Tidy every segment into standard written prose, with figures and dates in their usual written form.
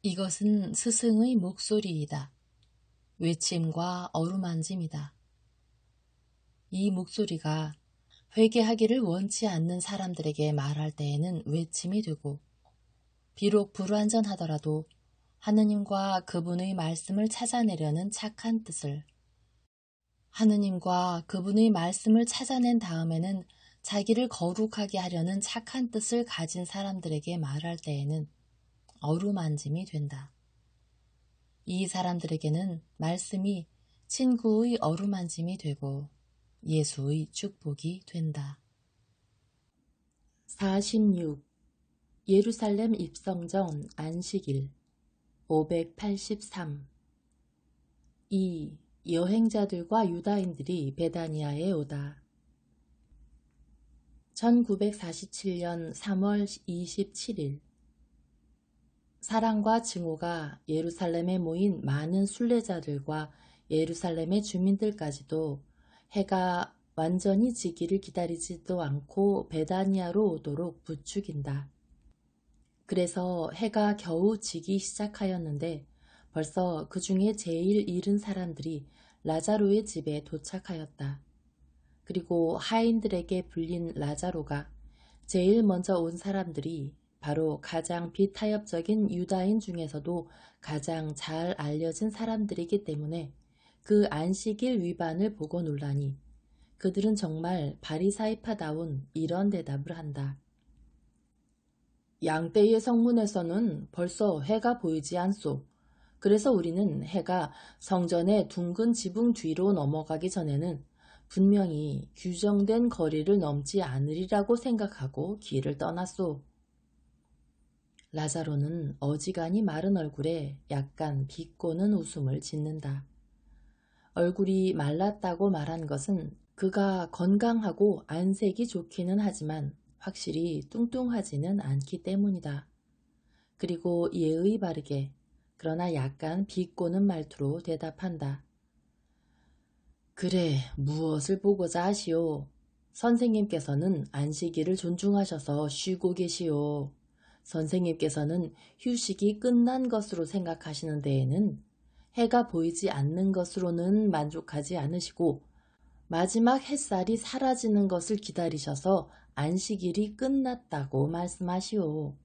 이것은 스승의 목소리이다. 외침과 어루만짐이다. 이 목소리가 회개하기를 원치 않는 사람들에게 말할 때에는 외침이 되고, 비록 불완전하더라도 하느님과 그분의 말씀을 찾아내려는 착한 뜻을, 하느님과 그분의 말씀을 찾아낸 다음에는 자기를 거룩하게 하려는 착한 뜻을 가진 사람들에게 말할 때에는 어루만짐이 된다. 이 사람들에게는 말씀이 친구의 어루만짐이 되고 예수의 축복이 된다. 46. 예루살렘 입성 전 안식일 583. 2. 여행자들과 유다인들이 베다니아에 오다. 1947년 3월 27일 사랑과 증오가 예루살렘에 모인 많은 순례자들과 예루살렘의 주민들까지도 해가 완전히 지기를 기다리지도 않고 베다니아로 오도록 부추긴다. 그래서 해가 겨우 지기 시작하였는데 벌써 그 중에 제일 이른 사람들이 라자로의 집에 도착하였다. 그리고 하인들에게 불린 라자로가 제일 먼저 온 사람들이 바로 가장 비타협적인 유다인 중에서도 가장 잘 알려진 사람들이기 때문에 그 안식일 위반을 보고 놀라니 그들은 정말 바리사이파다운 이런 대답을 한다. 양떼의 성문에서는 벌써 해가 보이지 않소. 그래서 우리는 해가 성전의 둥근 지붕 뒤로 넘어가기 전에는 분명히 규정된 거리를 넘지 않으리라고 생각하고 길을 떠났소. 라자로는 어지간히 마른 얼굴에 약간 비꼬는 웃음을 짓는다. 얼굴이 말랐다고 말한 것은 그가 건강하고 안색이 좋기는 하지만 확실히 뚱뚱하지는 않기 때문이다. 그리고 예의 바르게 그러나 약간 비꼬는 말투로 대답한다. 그래, 무엇을 보고자 하시오. 선생님께서는 안식일을 존중하셔서 쉬고 계시오. 선생님께서는 휴식이 끝난 것으로 생각하시는 데에는 해가 보이지 않는 것으로는 만족하지 않으시고 마지막 햇살이 사라지는 것을 기다리셔서 안식일이 끝났다고 말씀하시오.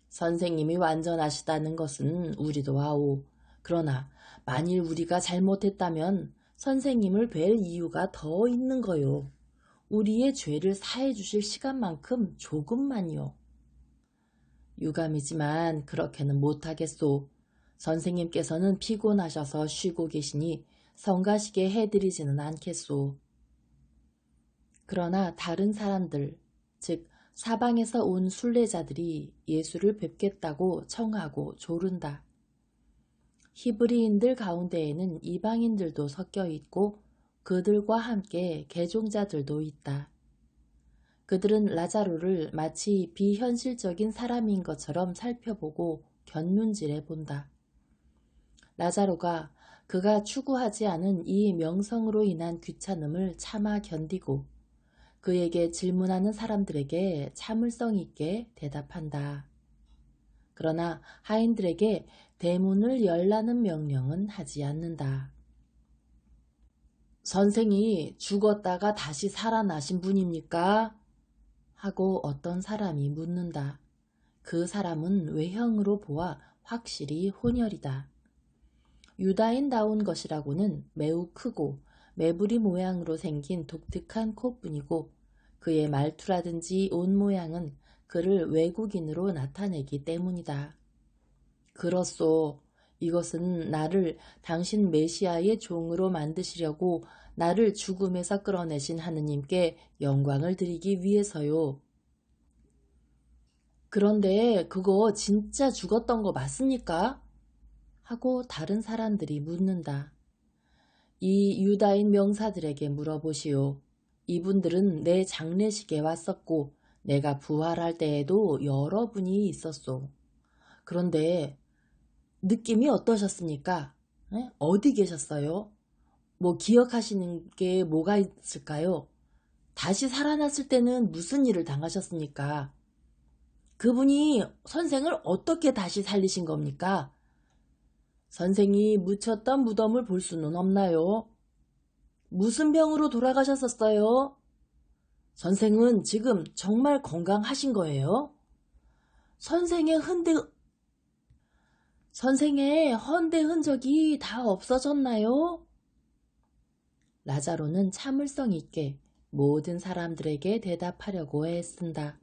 선생님이 완전하시다는 것은 우리도 아오. 그러나 만일 우리가 잘못했다면 선생님을 뵐 이유가 더 있는 거요. 우리의 죄를 사해 주실 시간만큼 조금만요. 유감이지만 그렇게는 못하겠소. 선생님께서는 피곤하셔서 쉬고 계시니 성가시게 해드리지는 않겠소. 그러나 다른 사람들, 즉 사방에서 온 순례자들이 예수를 뵙겠다고 청하고 조른다. 히브리인들 가운데에는 이방인들도 섞여 있고 그들과 함께 개종자들도 있다. 그들은 라자로를 마치 비현실적인 사람인 것처럼 살펴보고 견눈질해 본다. 라자로가 그가 추구하지 않은 이 명성으로 인한 귀찮음을 참아 견디고 그에게 질문하는 사람들에게 참을성 있게 대답한다. 그러나 하인들에게 대문을 열라는 명령은 하지 않는다. 선생이 죽었다가 다시 살아나신 분입니까? 하고 어떤 사람이 묻는다. 그 사람은 외형으로 보아 확실히 혼혈이다. 유다인다운 것이라고는 매우 크고 매부리 모양으로 생긴 독특한 코뿐이고 그의 말투라든지 옷 모양은 그를 외국인으로 나타내기 때문이다. 그렇소. 이것은 나를 당신 메시아의 종으로 만드시려고 나를 죽음에서 끌어내신 하느님께 영광을 드리기 위해서요. 그런데 그거 진짜 죽었던 거 맞습니까? 하고 다른 사람들이 묻는다. 이 유다인 명사들에게 물어보시오. 이분들은 내 장례식에 왔었고 내가 부활할 때에도 여러분이 있었소. 그런데 느낌이 어떠셨습니까? 에? 어디 계셨어요? 뭐 기억하시는 게 뭐가 있을까요? 다시 살아났을 때는 무슨 일을 당하셨습니까? 그분이 선생을 어떻게 다시 살리신 겁니까? 선생이 묻혔던 무덤을 볼 수는 없나요? 무슨 병으로 돌아가셨었어요? 선생은 지금 정말 건강하신 거예요? 선생의 흔대, 선생의 헌데 흔적이 다 없어졌나요? 라자로는 참을성 있게 모든 사람들에게 대답하려고 애쓴다.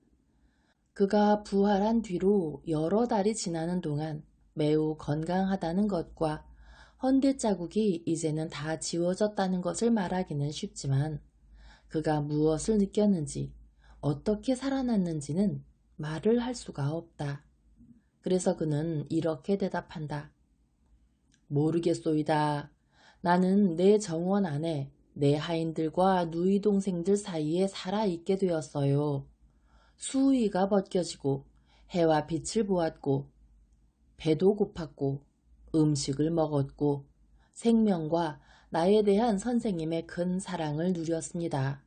그가 부활한 뒤로 여러 달이 지나는 동안 매우 건강하다는 것과 헌데 자국이 이제는 다 지워졌다는 것을 말하기는 쉽지만 그가 무엇을 느꼈는지 어떻게 살아났는지는 말을 할 수가 없다. 그래서 그는 이렇게 대답한다. 모르겠소이다. 나는 내 정원 안에 내 하인들과 누이 동생들 사이에 살아있게 되었어요. 수위가 벗겨지고 해와 빛을 보았고 배도 고팠고 음식을 먹었고 생명과 나에 대한 선생님의 큰 사랑을 누렸습니다.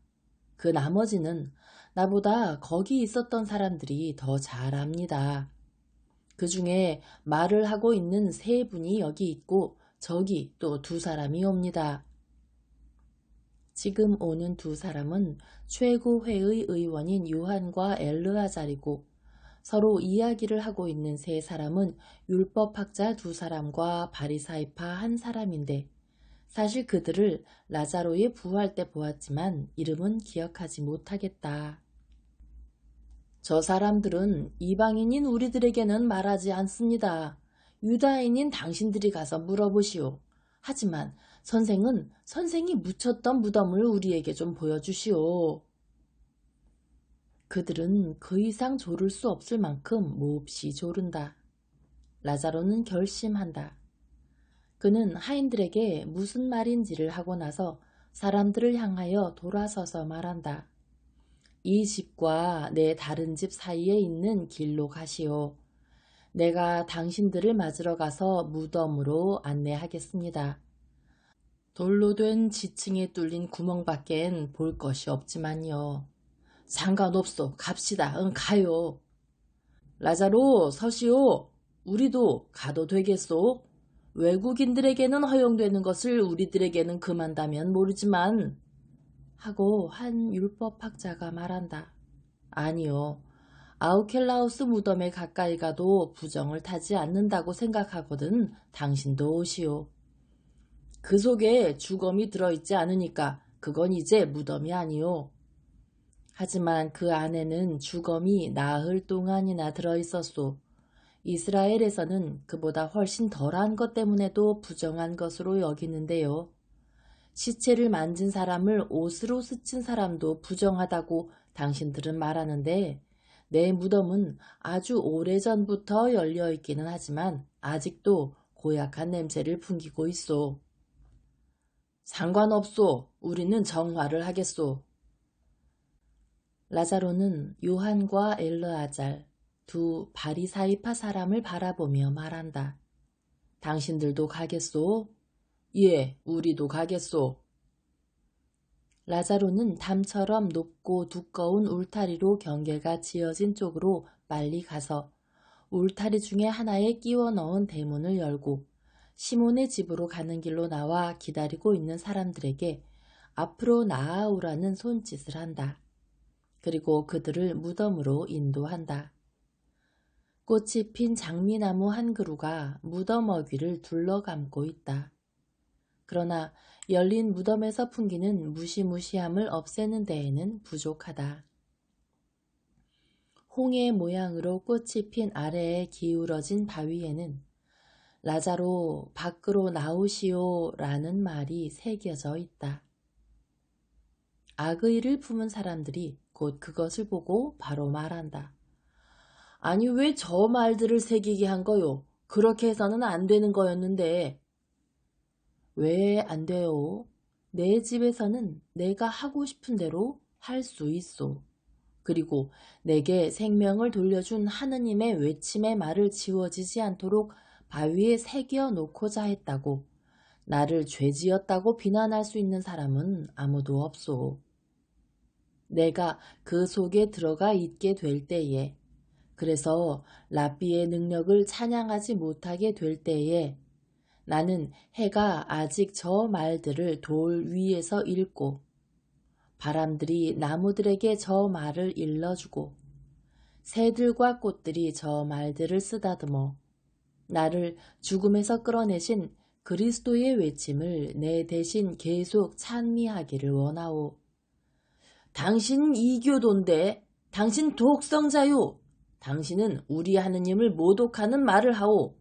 그 나머지는 나보다 거기 있었던 사람들이 더 잘 압니다. 그 중에 말을 하고 있는 세 분이 여기 있고 저기 또 두 사람이 옵니다. 지금 오는 두 사람은 최고회의 의원인 요한과 엘르아잘이고 서로 이야기를 하고 있는 세 사람은 율법학자 두 사람과 바리사이파 한 사람인데 사실 그들을 라자로의 부활 때 보았지만 이름은 기억하지 못하겠다. 저 사람들은 이방인인 우리들에게는 말하지 않습니다. 유다인인 당신들이 가서 물어보시오. 하지만 선생은 선생이 묻혔던 무덤을 우리에게 좀 보여주시오. 그들은 그 이상 조를 수 없을 만큼 몹시 조른다. 라자로는 결심한다. 그는 하인들에게 무슨 말인지를 하고 나서 사람들을 향하여 돌아서서 말한다. 이 집과 내 다른 집 사이에 있는 길로 가시오. 내가 당신들을 맞으러 가서 무덤으로 안내하겠습니다. 돌로 된 지층에 뚫린 구멍밖엔 볼 것이 없지만요. 상관없소. 갑시다. 응, 가요. 라자로 서시오. 우리도 가도 되겠소? 외국인들에게는 허용되는 것을 우리들에게는 금한다면 모르지만 하고 한 율법학자가 말한다. 아니요. 아우켈라우스 무덤에 가까이 가도 부정을 타지 않는다고 생각하거든 당신도 오시오. 그 속에 주검이 들어있지 않으니까 그건 이제 무덤이 아니오. 하지만 그 안에는 주검이 나흘 동안이나 들어있었소. 이스라엘에서는 그보다 훨씬 덜한 것 때문에도 부정한 것으로 여기는데요. 시체를 만진 사람을 옷으로 스친 사람도 부정하다고 당신들은 말하는데 내 무덤은 아주 오래전부터 열려있기는 하지만 아직도 고약한 냄새를 풍기고 있소. 상관없소. 우리는 정화를 하겠소. 라자로는 요한과 엘르아잘, 두 바리사이파 사람을 바라보며 말한다. 당신들도 가겠소? 예, 우리도 가겠소. 라자로는 담처럼 높고 두꺼운 울타리로 경계가 지어진 쪽으로 빨리 가서 울타리 중에 하나에 끼워 넣은 대문을 열고 시몬의 집으로 가는 길로 나와 기다리고 있는 사람들에게 앞으로 나아오라는 손짓을 한다. 그리고 그들을 무덤으로 인도한다. 꽃이 핀 장미나무 한 그루가 무덤 어귀를 둘러감고 있다. 그러나 열린 무덤에서 풍기는 무시무시함을 없애는 데에는 부족하다. 홍해 모양으로 꽃이 핀 아래에 기울어진 바위에는 라자로 밖으로 나오시오 라는 말이 새겨져 있다. 악의를 품은 사람들이 곧 그것을 보고 바로 말한다. 아니 왜 저 말들을 새기게 한 거요? 그렇게 해서는 안 되는 거였는데. 왜 안 돼요? 내 집에서는 내가 하고 싶은 대로 할 수 있어. 그리고 내게 생명을 돌려준 하느님의 외침의 말을 지워지지 않도록 바위에 새겨 놓고자 했다고 나를 죄지었다고 비난할 수 있는 사람은 아무도 없소. 내가 그 속에 들어가 있게 될 때에 그래서 랍비의 능력을 찬양하지 못하게 될 때에 나는 해가 아직 저 말들을 돌 위에서 읽고 바람들이 나무들에게 저 말을 일러주고 새들과 꽃들이 저 말들을 쓰다듬어 나를 죽음에서 끌어내신 그리스도의 외침을 내 대신 계속 찬미하기를 원하오. 당신 이교도인데 당신 독성자요. 당신은 우리 하느님을 모독하는 말을 하오.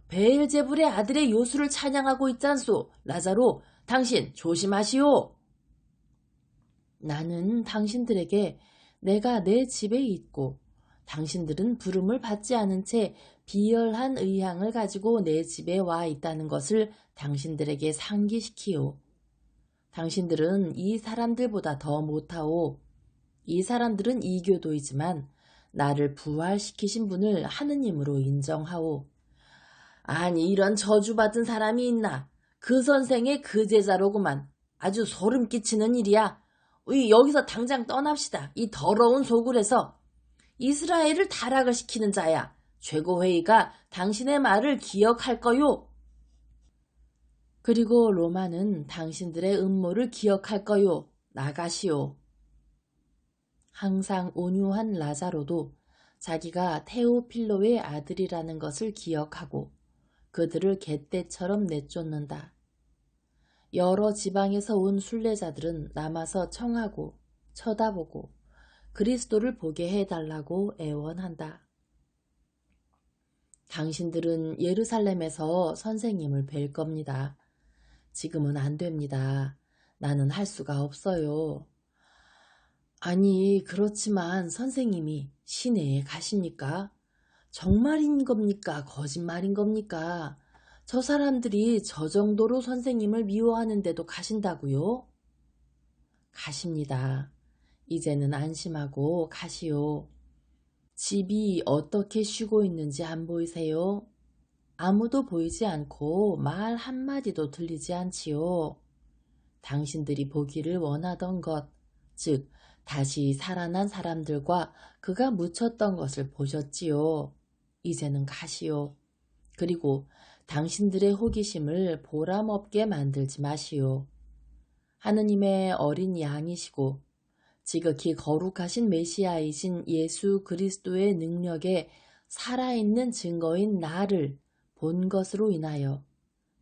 베엘제불의 아들의 요술을 찬양하고 있잖소. 라자로, 당신 조심하시오. 나는 당신들에게 내가 내 집에 있고 당신들은 부름을 받지 않은 채 비열한 의향을 가지고 내 집에 와 있다는 것을 당신들에게 상기시키오. 당신들은 이 사람들보다 더 못하오. 이 사람들은 이교도이지만 나를 부활시키신 분을 하느님으로 인정하오. 아니 이런 저주받은 사람이 있나. 그 선생의 그 제자로구만. 아주 소름 끼치는 일이야. 여기서 당장 떠납시다. 이 더러운 소굴에서. 이스라엘을 타락을 시키는 자야. 최고회의가 당신의 말을 기억할 거요. 그리고 로마는 당신들의 음모를 기억할 거요. 나가시오. 항상 온유한 라자로도 자기가 테오필로의 아들이라는 것을 기억하고 그들을 개떼처럼 내쫓는다. 여러 지방에서 온 순례자들은 남아서 청하고 쳐다보고 그리스도를 보게 해달라고 애원한다. 당신들은 예루살렘에서 선생님을 뵐 겁니다. 지금은 안 됩니다. 나는 할 수가 없어요. 아니 그렇지만 선생님이 시내에 가십니까? 정말인 겁니까? 거짓말인 겁니까? 저 사람들이 저 정도로 선생님을 미워하는데도 가신다고요? 가십니다. 이제는 안심하고 가시오. 집이 어떻게 쉬고 있는지 안 보이세요? 아무도 보이지 않고 말 한마디도 들리지 않지요. 당신들이 보기를 원하던 것, 즉 다시 살아난 사람들과 그가 묻혔던 것을 보셨지요. 이제는 가시오. 그리고 당신들의 호기심을 보람없게 만들지 마시오. 하느님의 어린 양이시고 지극히 거룩하신 메시아이신 예수 그리스도의 능력에 살아있는 증거인 나를 본 것으로 인하여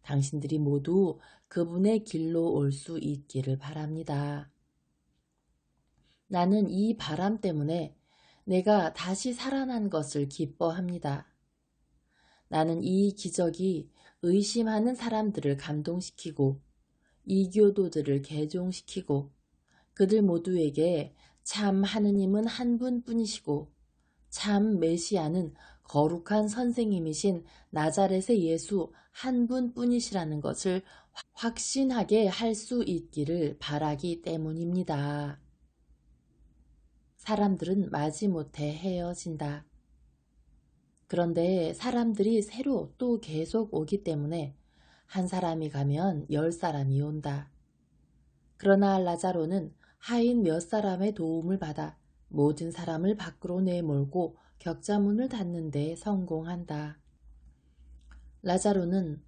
당신들이 모두 그분의 길로 올 수 있기를 바랍니다. 나는 이 바람 때문에 내가 다시 살아난 것을 기뻐합니다. 나는 이 기적이 의심하는 사람들을 감동시키고 이교도들을 개종시키고 그들 모두에게 참 하느님은 한 분뿐이시고 참 메시아는 거룩한 선생님이신 나자렛의 예수 한 분뿐이시라는 것을 확신하게 할 수 있기를 바라기 때문입니다. 사람들은 마지못해 헤어진다. 그런데 사람들이 새로 또 계속 오기 때문에 한 사람이 가면 10사람이 온다. 그러나 라자로는 하인 몇 사람의 도움을 받아 모든 사람을 밖으로 내몰고 격자문을 닫는 데 성공한다. 라자로는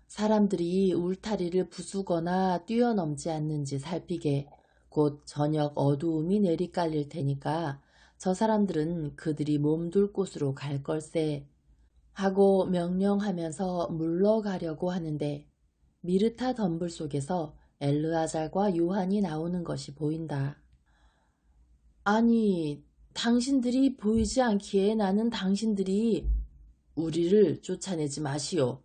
사람들이 울타리를 부수거나 뛰어넘지 않는지 살피게 곧 저녁 어두움이 내리깔릴 테니까 저 사람들은 그들이 몸둘 곳으로 갈 걸세 하고 명령하면서 물러가려고 하는데 미르타 덤불 속에서 엘르아잘과 요한이 나오는 것이 보인다. 아니, 당신들이 보이지 않기에 나는 당신들이 우리를 쫓아내지 마시오.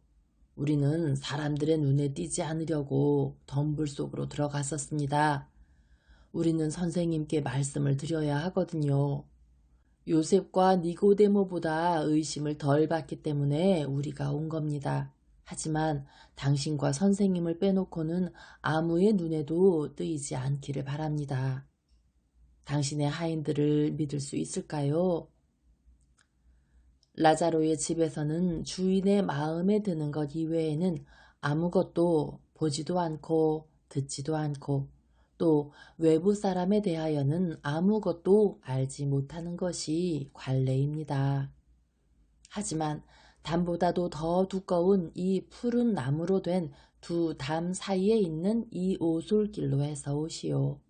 우리는 사람들의 눈에 띄지 않으려고 덤불 속으로 들어갔었습니다. 우리는 선생님께 말씀을 드려야 하거든요. 요셉과 니고데모보다 의심을 덜 받기 때문에 우리가 온 겁니다. 하지만 당신과 선생님을 빼놓고는 아무의 눈에도 뜨이지 않기를 바랍니다. 당신의 하인들을 믿을 수 있을까요? 라자로의 집에서는 주인의 마음에 드는 것 이외에는 아무것도 보지도 않고 듣지도 않고 또 외부 사람에 대하여는 아무것도 알지 못하는 것이 관례입니다. 하지만 담보다도 더 두꺼운 이 푸른 나무로 된 두 담 사이에 있는 이 오솔길로 해서 오시오.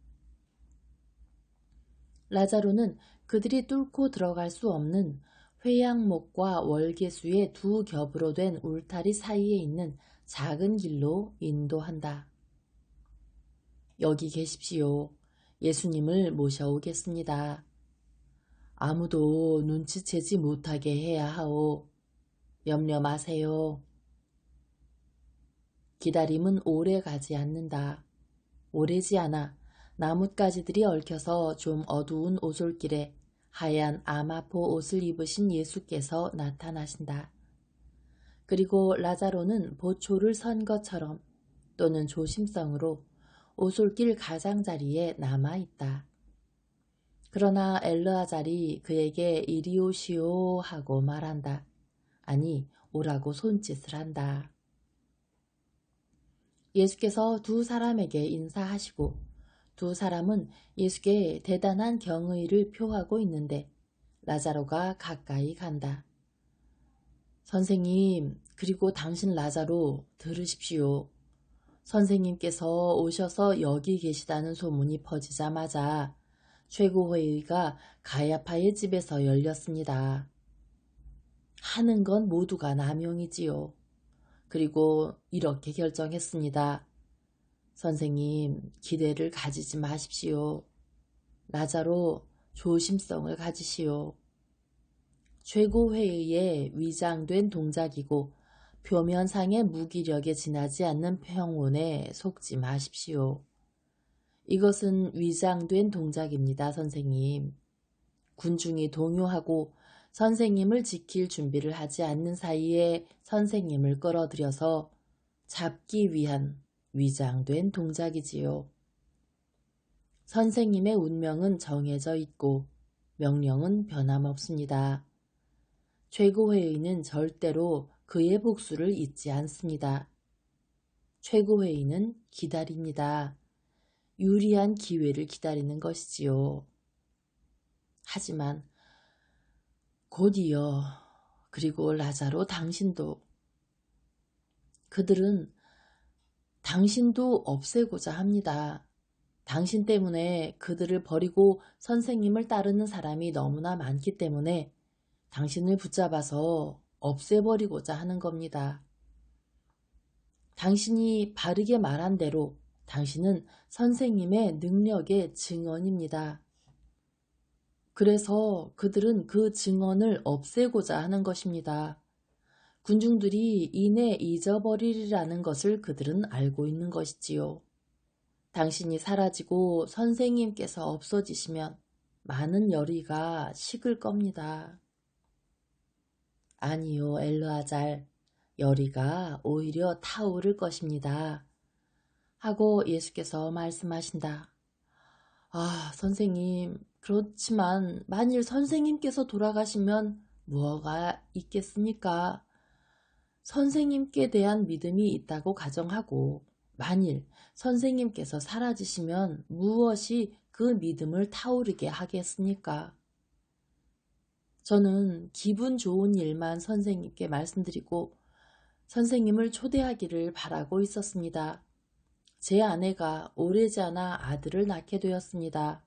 라자로는 그들이 뚫고 들어갈 수 없는 회양목과 월계수의 두 겹으로 된 울타리 사이에 있는 작은 길로 인도한다. 여기 계십시오. 예수님을 모셔오겠습니다. 아무도 눈치채지 못하게 해야 하오. 염려 마세요. 기다림은 오래 가지 않는다. 오래지 않아 나뭇가지들이 얽혀서 좀 어두운 오솔길에 하얀 아마포 옷을 입으신 예수께서 나타나신다. 그리고 라자로는 보초를 선 것처럼 또는 조심성으로 오솔길 가장자리에 남아있다. 그러나 엘르아잘이 그에게 이리 오시오 하고 말한다. 아니, 오라고 손짓을 한다. 예수께서 두 사람에게 인사하시고 두 사람은 예수께 대단한 경의를 표하고 있는데 라자로가 가까이 간다. 선생님, 그리고 당신 라자로 들으십시오. 선생님께서 오셔서 여기 계시다는 소문이 퍼지자마자 최고회의가 가야파의 집에서 열렸습니다. 하는 건 모두가 남용이지요. 그리고 이렇게 결정했습니다. 선생님, 기대를 가지지 마십시오. 라자로 조심성을 가지시오. 최고회의에 위장된 동작이고 표면상의 무기력에 지나지 않는 평온에 속지 마십시오. 이것은 위장된 동작입니다, 선생님. 군중이 동요하고 선생님을 지킬 준비를 하지 않는 사이에 선생님을 끌어들여서 잡기 위한 위장된 동작이지요. 선생님의 운명은 정해져 있고 명령은 변함없습니다. 최고회의는 절대로 그의 복수를 잊지 않습니다. 최고회의는 기다립니다. 유리한 기회를 기다리는 것이지요. 하지만 곧이어 그리고 라자로 당신도 그들은 당신도 없애고자 합니다. 당신 때문에 그들을 버리고 선생님을 따르는 사람이 너무나 많기 때문에 당신을 붙잡아서 없애버리고자 하는 겁니다. 당신이 바르게 말한 대로 당신은 선생님의 능력의 증언입니다. 그래서 그들은 그 증언을 없애고자 하는 것입니다. 군중들이 이내 잊어버리리라는 것을 그들은 알고 있는 것이지요. 당신이 사라지고 선생님께서 없어지시면 많은 열의가 식을 겁니다. 아니요, 엘르아잘, 열의가 오히려 타오를 것입니다. 하고 예수께서 말씀하신다. 아, 선생님, 그렇지만 만일 선생님께서 돌아가시면 무엇가 있겠습니까? 선생님께 대한 믿음이 있다고 가정하고 만일 선생님께서 사라지시면 무엇이 그 믿음을 타오르게 하겠습니까? 저는 기분 좋은 일만 선생님께 말씀드리고 선생님을 초대하기를 바라고 있었습니다. 제 아내가 오래지 않아 아들을 낳게 되었습니다.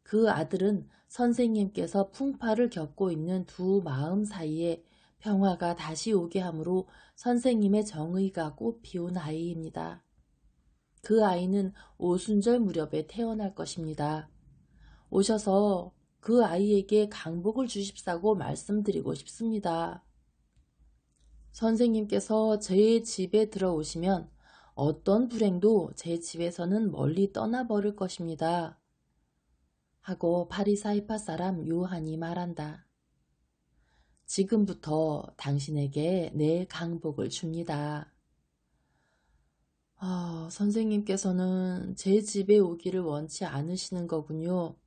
그 아들은 선생님께서 풍파를 겪고 있는 두 마음 사이에 평화가 다시 오게 하므로 선생님의 정의가 꽃피운 아이입니다. 그 아이는 오순절 무렵에 태어날 것입니다. 오셔서 그 아이에게 강복을 주십사고 말씀드리고 싶습니다. 선생님께서 제 집에 들어오시면 어떤 불행도 제 집에서는 멀리 떠나버릴 것입니다. 하고 바리사이파 사람 요한이 말한다. 지금부터 당신에게 내 강복을 줍니다. 선생님께서는 제 집에 오기를 원치 않으시는 거군요.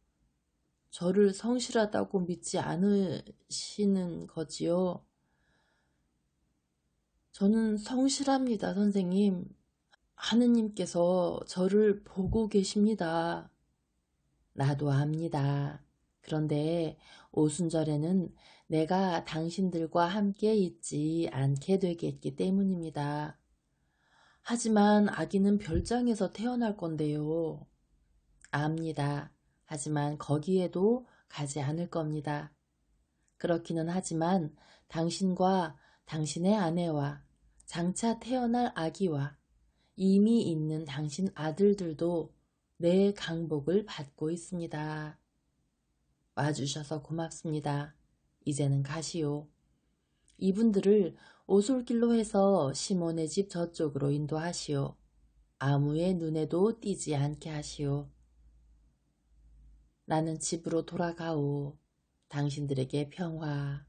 저를 성실하다고 믿지 않으시는 거지요. 저는 성실합니다, 선생님. 하느님께서 저를 보고 계십니다. 나도 압니다. 그런데 오순절에는 내가 당신들과 함께 있지 않게 되겠기 때문입니다. 하지만 아기는 별장에서 태어날 건데요. 압니다. 하지만 거기에도 가지 않을 겁니다. 그렇기는 하지만 당신과 당신의 아내와 장차 태어날 아기와 이미 있는 당신 아들들도 내 강복을 받고 있습니다. 와주셔서 고맙습니다. 이제는 가시오. 이분들을 오솔길로 해서 시몬의 집 저쪽으로 인도하시오. 아무의 눈에도 띄지 않게 하시오. 나는 집으로 돌아가오. 당신들에게 평화.